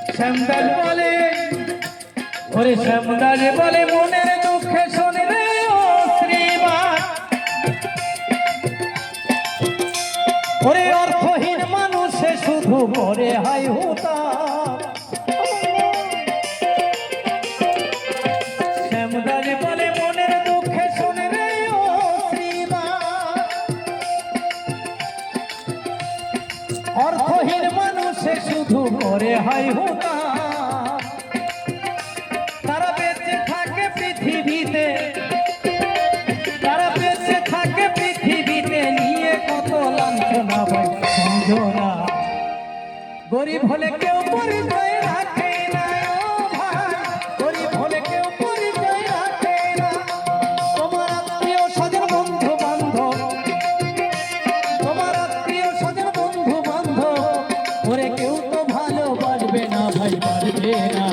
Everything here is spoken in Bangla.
শ্যামদাস বলে ওরে শ্যামদাস বলে মনের দুঃখে শোনে রে ও শ্রীমান ওরে অর্থহীন মানুষে শুধু করে হাই হুতা শ্যামদাস বলে মনের দুঃখে শোনে রে ও শ্রীমান অর্থহীন মানুষে শুধু করে হাই হুতা তারা বেঁচে থাকে পৃথিবীতে তারা বেঁচে থাকে পৃথিবীতে নিয়ে কত লাঞ্ছনা ভাই সমঝোনা গরিব হলে কেউ পরিচয় রাখে না ও ভাই গরিব হলে কেউ পরিচয় রাখে না তোমার আত্মীয় স্বজন বন্ধু বান্ধব তোমার আত্মীয় স্বজন বন্ধু বান্ধব ওরে কেউ তো ভালোবাসবে না ভাই পারবে না